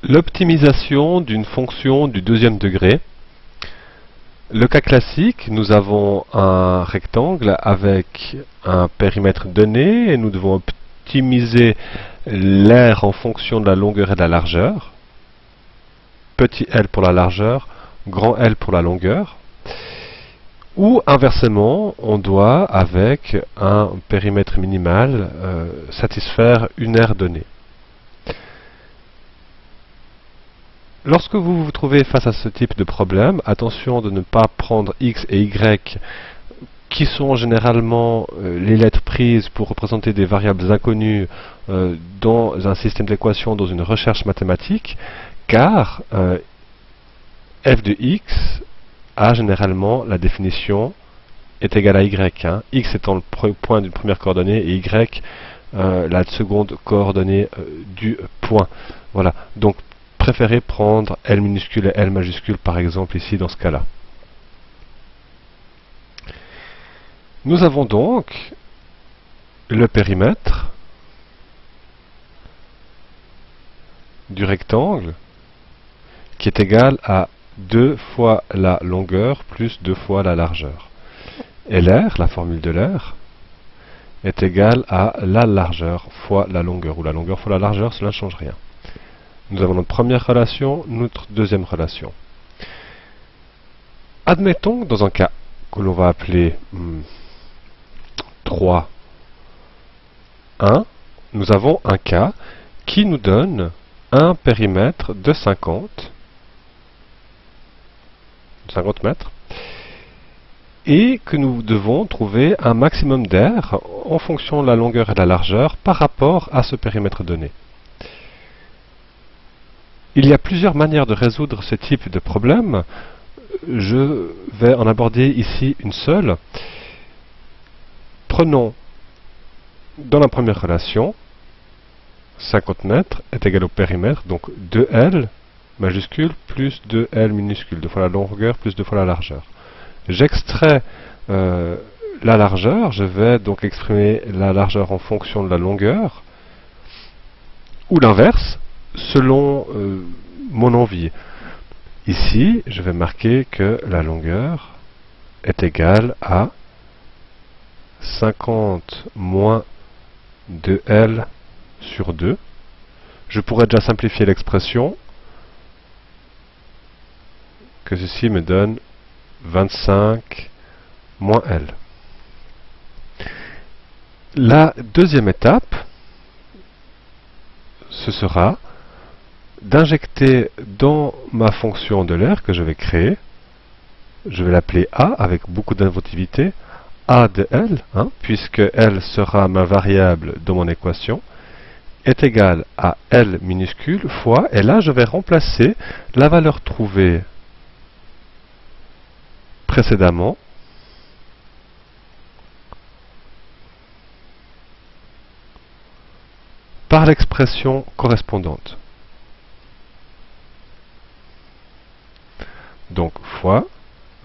L'optimisation d'une fonction du deuxième degré. Le cas classique, nous avons un rectangle avec un périmètre donné et nous devons optimiser l'aire en fonction de la longueur et de la largeur. Petit L pour la largeur, grand L pour la longueur. Ou inversement, on doit, avec un périmètre minimal, satisfaire une aire donnée. Lorsque vous vous trouvez face à ce type de problème, attention de ne pas prendre x et y qui sont généralement les lettres prises pour représenter des variables inconnues dans un système d'équations, dans une recherche mathématique, car f de x a généralement la définition est égale à y, x étant le point d'une première coordonnée et y la seconde coordonnée du point. Voilà, donc préférez prendre L minuscule et L majuscule par exemple ici dans ce cas-là. Nous avons donc le périmètre du rectangle qui est égal à 2 fois la longueur plus 2 fois la largeur. Et l'aire, la formule de l'aire, est égale à la largeur fois la longueur, ou la longueur fois la largeur, cela ne change rien. Nous avons notre première relation, notre deuxième relation. Admettons que dans un cas que l'on va appeler 3, 1, nous avons un cas qui nous donne un périmètre de 50 mètres et que nous devons trouver un maximum d'air en fonction de la longueur et de la largeur par rapport à ce périmètre donné. Il y a plusieurs manières de résoudre ce type de problème. Je vais en aborder ici une seule. Prenons, dans la première relation, 50 mètres est égal au périmètre, donc 2L majuscule plus 2L minuscule, 2 fois la longueur plus 2 fois la largeur. J'extrais la largeur, je vais donc exprimer la largeur en fonction de la longueur, ou l'inverse, selon mon envie. Ici, je vais marquer que la longueur est égale à 50 moins 2L sur 2. Je pourrais déjà simplifier l'expression, que ceci me donne 25 moins L. La deuxième étape, ce sera d'injecter dans ma fonction de l'aire que je vais créer, je vais l'appeler A avec beaucoup d'inventivité, A de L, puisque L sera ma variable dans mon équation, est égal à L minuscule fois, et là je vais remplacer la valeur trouvée précédemment par l'expression correspondante. Donc fois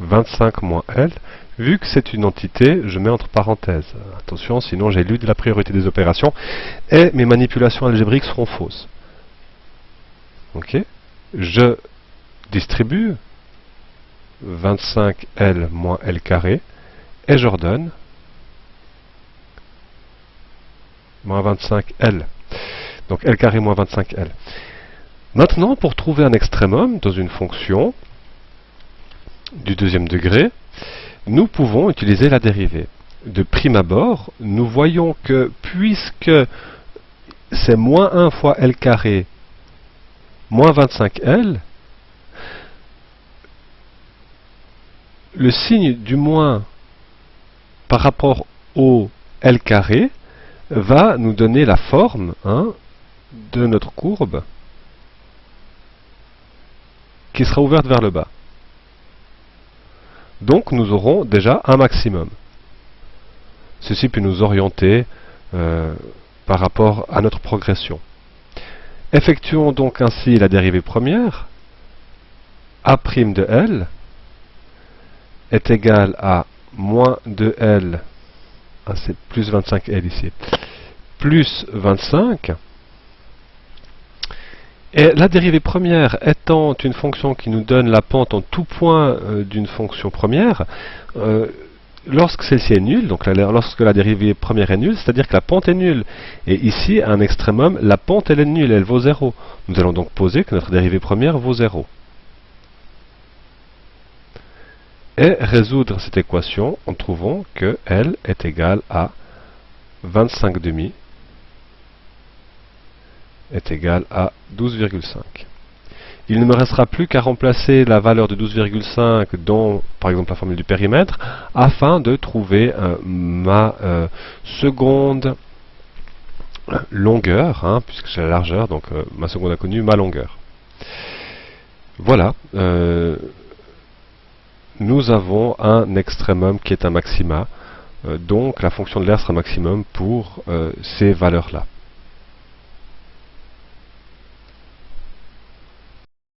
25 moins L, vu que c'est une entité, je mets entre parenthèses. Attention, sinon j'élude la priorité des opérations et mes manipulations algébriques seront fausses. Ok? Je distribue 25L moins L carré et j'ordonne moins 25L. Donc L carré moins 25L. Maintenant, pour trouver un extrémum dans une fonction du deuxième degré, nous pouvons utiliser la dérivée. De prime abord, nous voyons que puisque c'est moins 1 fois L carré moins 25L, le signe du moins par rapport au L carré va nous donner la forme de notre courbe qui sera ouverte vers le bas. Donc nous aurons déjà un maximum. Ceci peut nous orienter par rapport à notre progression. Effectuons donc ainsi la dérivée première. A' de L est égal à moins 2L, c'est plus 25L ici, plus 25, Et la dérivée première étant une fonction qui nous donne la pente en tout point d'une fonction première, lorsque celle-ci est nulle, donc lorsque la dérivée première est nulle, c'est-à-dire que la pente est nulle. Et ici, à un extrémum, la pente elle est nulle, elle vaut 0. Nous allons donc poser que notre dérivée première vaut 0. Et résoudre cette équation en trouvant que L est égale à 25 demi est égal à 12,5. Il ne me restera plus qu'à remplacer la valeur de 12,5 dans, par exemple, la formule du périmètre, afin de trouver ma seconde longueur, puisque c'est la largeur, donc ma seconde inconnue, ma longueur. Voilà, nous avons un extrémum qui est un maxima, donc la fonction de l'air sera maximum pour ces valeurs-là.